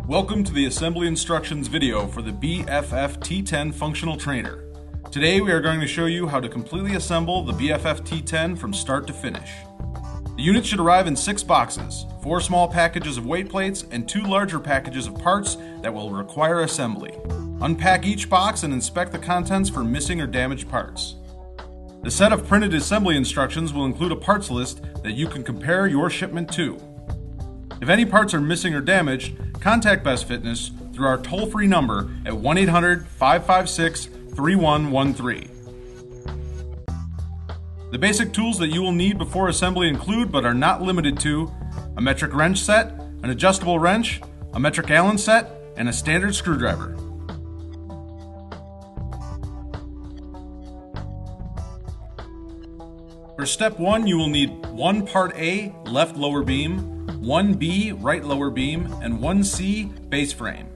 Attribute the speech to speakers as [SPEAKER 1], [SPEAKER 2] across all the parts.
[SPEAKER 1] Welcome to the assembly instructions video for the BFFT10 functional trainer. Today we are going to show you how to completely assemble the BFFT10 from start to finish. The unit should arrive in 6 boxes, 4 small packages of weight plates, and 2 larger packages of parts that will require assembly. Unpack each box and inspect the contents for missing or damaged parts. The set of printed assembly instructions will include a parts list that you can compare your shipment to. If any parts are missing or damaged, contact Best Fitness through our toll-free number at 1-800-556-3113. The basic tools that you will need before assembly include, but are not limited to, a metric wrench set, an adjustable wrench, a metric Allen set, and a standard screwdriver. For step 1, you will need 1 part A left lower beam, 1B right lower beam, and 1C base frame.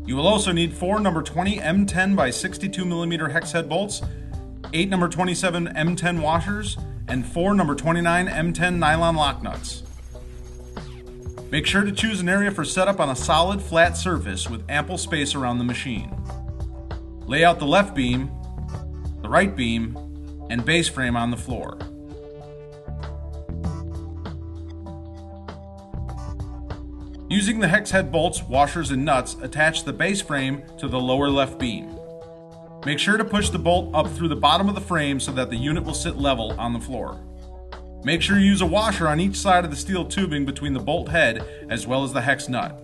[SPEAKER 1] You will also need 4 number 20 M10 by 62mm hex head bolts, 8 number 27 M10 washers, and 4 number 29 M10 nylon lock nuts. Make sure to choose an area for setup on a solid flat surface with ample space around the machine. Lay out the left beam, the right beam, and base frame on the floor. Using the hex head bolts, washers, and nuts, attach the base frame to the lower left beam. Make sure to push the bolt up through the bottom of the frame so that the unit will sit level on the floor. Make sure you use a washer on each side of the steel tubing between the bolt head as well as the hex nut.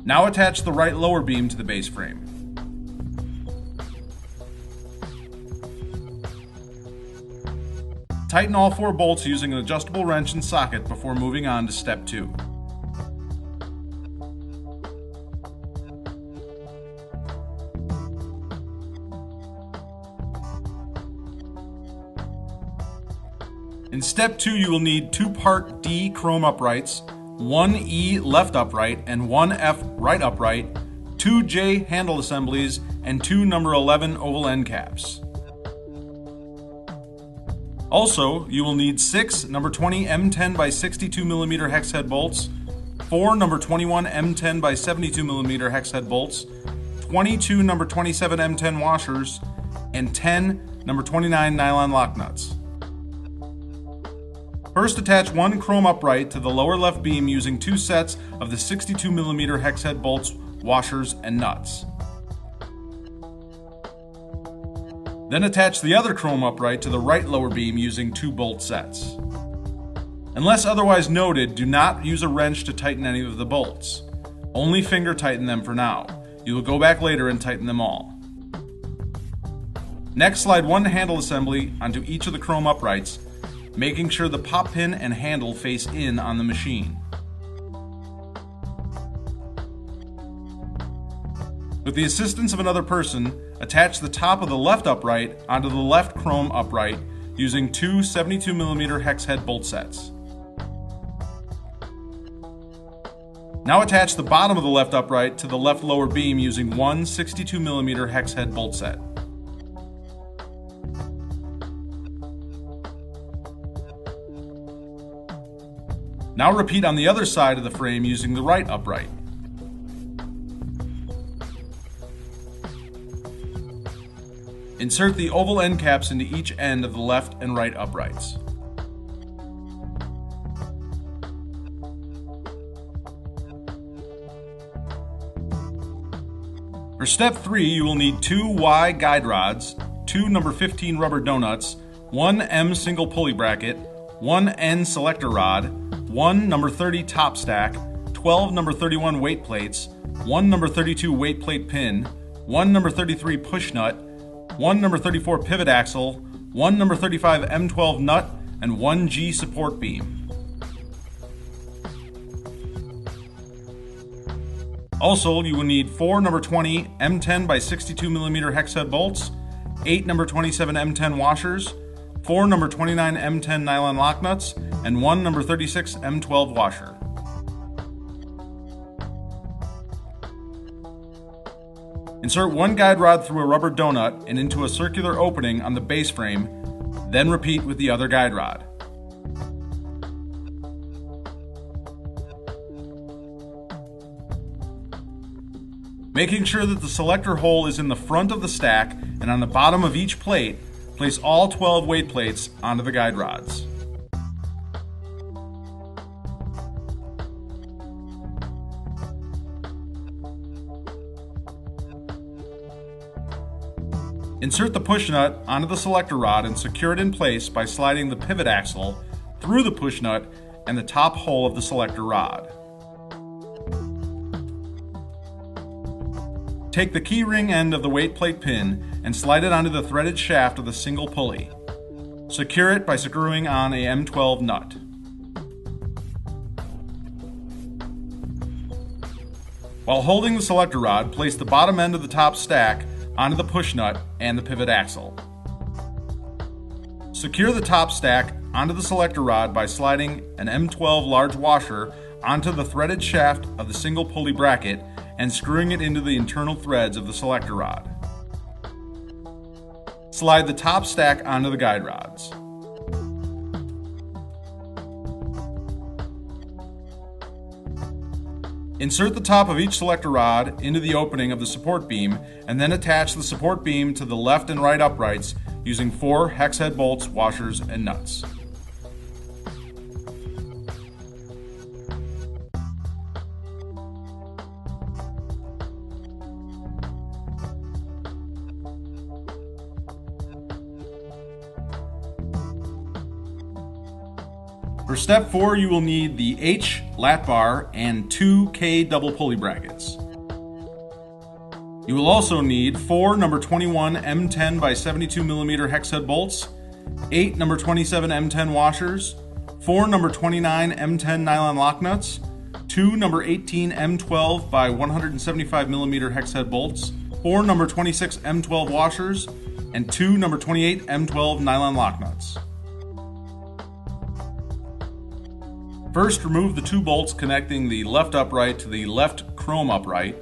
[SPEAKER 1] Now attach the right lower beam to the base frame. Tighten all 4 bolts using an adjustable wrench and socket before moving on to step 2. In step 2, you will need 2 part D chrome uprights, 1 E left upright, and 1 F right upright, 2 J handle assemblies, and 2 number 11 oval end caps. Also, you will need 6 number 20 M10 by 62mm hex head bolts, 4 number 21 M10 by 72mm hex head bolts, 22 number 27 M10 washers, and 10 number 29 nylon lock nuts. First, attach 1 chrome upright to the lower left beam using 2 sets of the 62mm hex head bolts, washers, and nuts. Then attach the other chrome upright to the right lower beam using 2 bolt sets. Unless otherwise noted, do not use a wrench to tighten any of the bolts. Only finger tighten them for now. You will go back later and tighten them all. Next, slide 1 handle assembly onto each of the chrome uprights, making sure the pop pin and handle face in on the machine. With the assistance of another person, attach the top of the left upright onto the left chrome upright using 2 72mm hex head bolt sets. Now attach the bottom of the left upright to the left lower beam using 1 62mm hex head bolt set. Now repeat on the other side of the frame using the right upright. Insert the oval end caps into each end of the left and right uprights. For step 3, you will need 2 Y guide rods, 2 number 15 rubber donuts, 1 M single pulley bracket, 1 N selector rod, 1 number 30 top stack, 12 number 31 weight plates, 1 number 32 weight plate pin, 1 number 33 push nut, 1 number 34 pivot axle, 1 number 35 M12 nut, and 1 G support beam. Also, you will need 4 number 20 M10 by 62mm hex head bolts, 8 number 27 M10 washers, 4 number 29 M10 nylon lock nuts, and 1 number 36 M12 washer. Insert 1 guide rod through a rubber donut and into a circular opening on the base frame, then repeat with the other guide rod. Making sure that the selector hole is in the front of the stack and on the bottom of each plate, place all 12 weight plates onto the guide rods. Insert the push nut onto the selector rod and secure it in place by sliding the pivot axle through the push nut and the top hole of the selector rod. Take the key ring end of the weight plate pin and slide it onto the threaded shaft of the single pulley. Secure it by screwing on a M12 nut. While holding the selector rod, place the bottom end of the top stack onto the push nut and the pivot axle. Secure the top stack onto the selector rod by sliding an M12 large washer onto the threaded shaft of the single pulley bracket and screwing it into the internal threads of the selector rod. Slide the top stack onto the guide rods. Insert the top of each selector rod into the opening of the support beam and then attach the support beam to the left and right uprights using 4 hex head bolts, washers, and nuts. For step 4, you will need the H lat bar and 2 K double pulley brackets. You will also need 4 number 21 M10 by 72mm hex head bolts, 8 number 27 M10 washers, 4 number 29 M10 nylon lock nuts, 2 number 18 M12 by 175mm hex head bolts, 4 number 26 M12 washers, and 2 number 28 M12 nylon lock nuts. First, remove the 2 bolts connecting the left upright to the left chrome upright,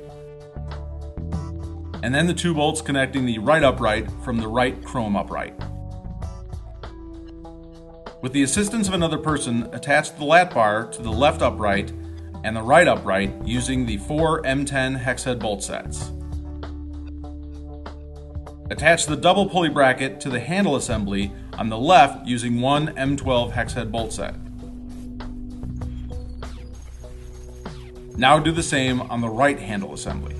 [SPEAKER 1] and then the 2 bolts connecting the right upright from the right chrome upright. With the assistance of another person, attach the lat bar to the left upright and the right upright using the 4 M10 hex head bolt sets. Attach the double pulley bracket to the handle assembly on the left using 1 M12 hex head bolt set. Now do the same on the right handle assembly.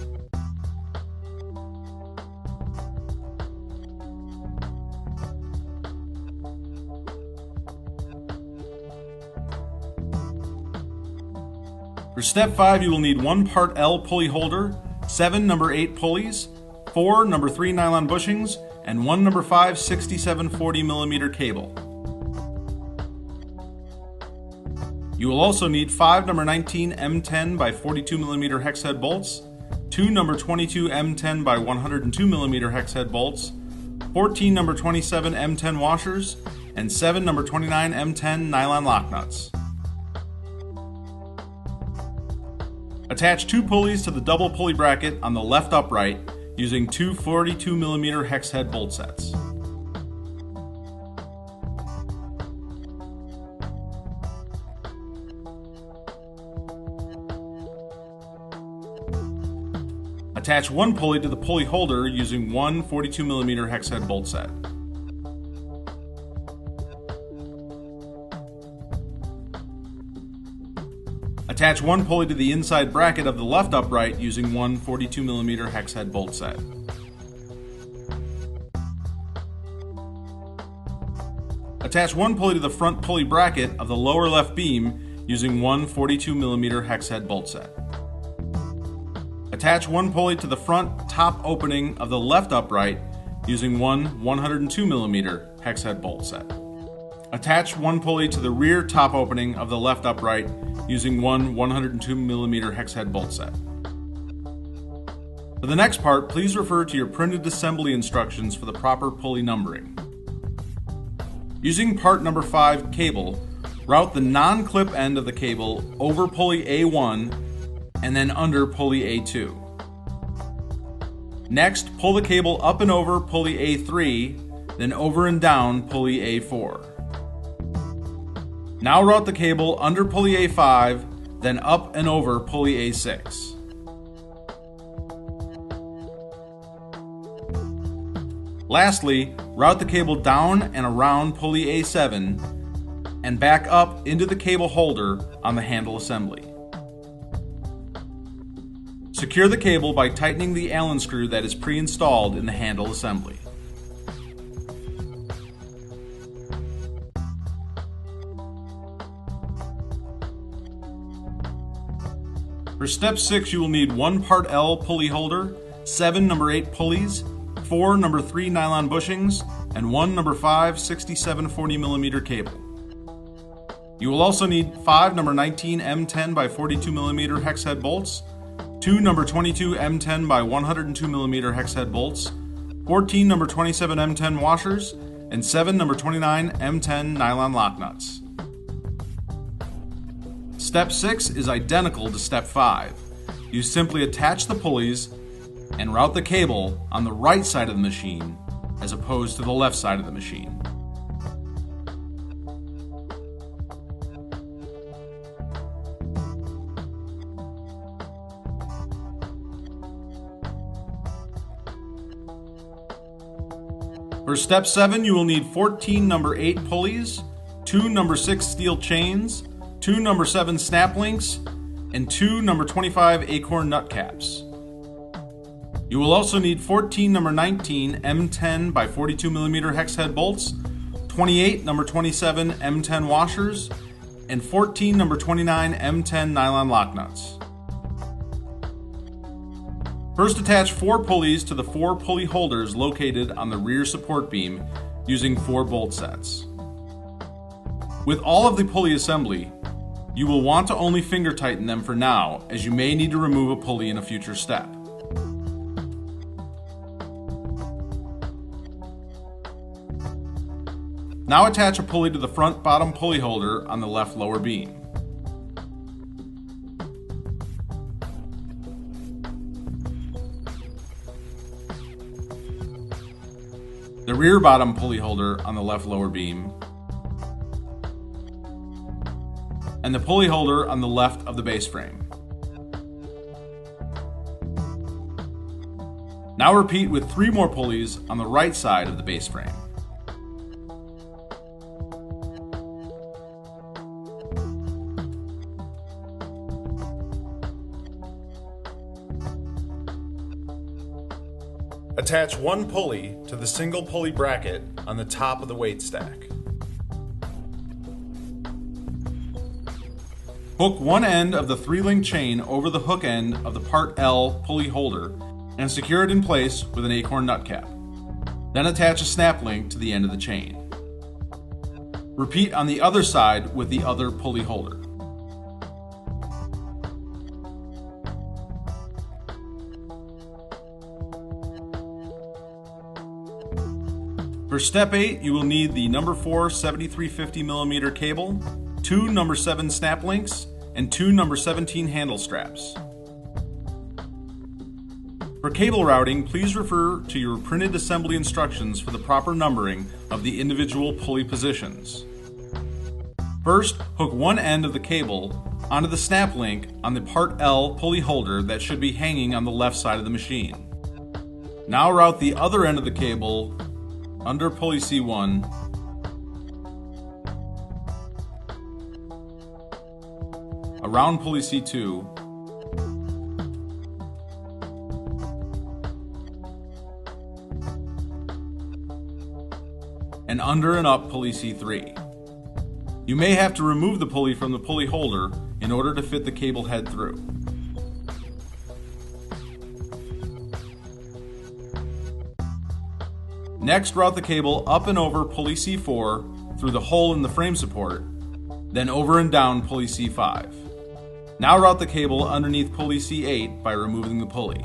[SPEAKER 1] For step 5, you will need 1 part L pulley holder, 7 number 8 pulleys, 4 number 3 nylon bushings, and 1 number 5 6740mm cable. You will also need 5 number 19 M10 by 42mm hex head bolts, 2 number 22 M10 by 102mm hex head bolts, 14 number 27 M10 washers, and 7 number 29 M10 nylon lock nuts. Attach 2 pulleys to the double pulley bracket on the left upright using 2 42mm hex head bolt sets. Attach 1 pulley to the pulley holder using 1 42mm hex head bolt set. Attach 1 pulley to the inside bracket of the left upright using 1 42mm hex head bolt set. Attach 1 pulley to the front pulley bracket of the lower left beam using 1 42mm hex head bolt set. Attach 1 pulley to the front top opening of the left upright using 1 102mm hex head bolt set. Attach 1 pulley to the rear top opening of the left upright using 1 102mm hex head bolt set. For the next part, please refer to your printed assembly instructions for the proper pulley numbering. Using part number 5 cable, route the non-clip end of the cable over pulley A1 and then under pulley A2. Next, pull the cable up and over pulley A3, then over and down pulley A4. Now route the cable under pulley A5, then up and over pulley A6. Lastly, route the cable down and around pulley A7 and back up into the cable holder on the handle assembly. Secure the cable by tightening the Allen screw that is pre-installed in the handle assembly. For step 6, you will need 1 part L pulley holder, 7 number 8 pulleys, 4 number 3 nylon bushings, and 1 number 5 67 40mm cable. You will also need 5 number 19 M10 by 42mm hex head bolts, 2 number 22 M10 by 102mm hex head bolts, 14 number 27 M10 washers, and 7 number 29 M10 nylon lock nuts. Step 6 is identical to step 5. You simply attach the pulleys and route the cable on the right side of the machine as opposed to the left side of the machine. For step 7, you will need 14 number 8 pulleys, 2 number 6 steel chains, 2 number 7 snap links, and 2 number 25 acorn nut caps. You will also need 14 number 19 M10 by 42mm hex head bolts, 28 number 27 M10 washers, and 14 number 29 M10 nylon lock nuts. First, attach 4 pulleys to the 4 pulley holders located on the rear support beam using 4 bolt sets. With all of the pulley assembly, you will want to only finger tighten them for now, as you may need to remove a pulley in a future step. Now attach a pulley to the front bottom pulley holder on the left lower beam. The rear bottom pulley holder on the left lower beam, and the pulley holder on the left of the base frame. Now repeat with 3 more pulleys on the right side of the base frame. Attach 1 pulley to the single pulley bracket on the top of the weight stack. Hook one end of the 3-link chain over the hook end of the part L pulley holder and secure it in place with an acorn nut cap. Then attach a snap link to the end of the chain. Repeat on the other side with the other pulley holder. For step 8, you will need the number 4 7350mm cable, 2 number 7 snap links, and 2 number 17 handle straps. For cable routing, please refer to your printed assembly instructions for the proper numbering of the individual pulley positions. First, hook one end of the cable onto the snap link on the part L pulley holder that should be hanging on the left side of the machine. Now route the other end of the cable under pulley C1 around pulley C2 and under and up pulley C3. You may have to remove the pulley from the pulley holder in order to fit the cable head through. Next, route the cable up and over pulley C4 through the hole in the frame support, then over and down pulley C5. Now route the cable underneath pulley C8 by removing the pulley.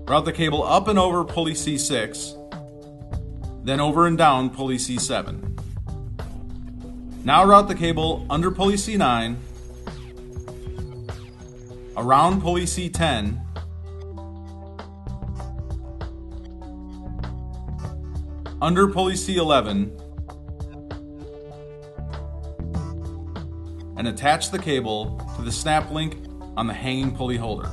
[SPEAKER 1] Route the cable up and over pulley C6, then over and down pulley C7. Now route the cable under pulley C9, around pulley C10, under pulley C11 and attach the cable to the snap link on the hanging pulley holder.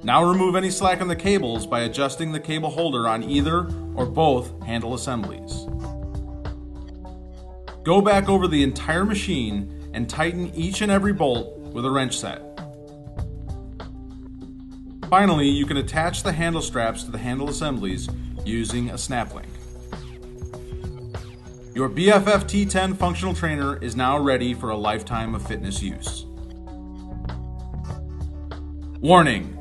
[SPEAKER 1] Now remove any slack on the cables by adjusting the cable holder on either or both handle assemblies. Go back over the entire machine and tighten each and every bolt with a wrench set. Finally, you can attach the handle straps to the handle assemblies using a snap link. Your BFFT10 functional trainer is now ready for a lifetime of fitness use. Warning!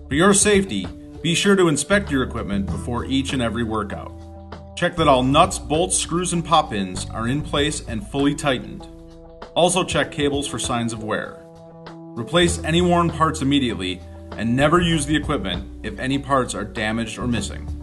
[SPEAKER 1] For your safety, be sure to inspect your equipment before each and every workout. Check that all nuts, bolts, screws, and pop pins are in place and fully tightened. Also check cables for signs of wear. Replace any worn parts immediately and never use the equipment if any parts are damaged or missing.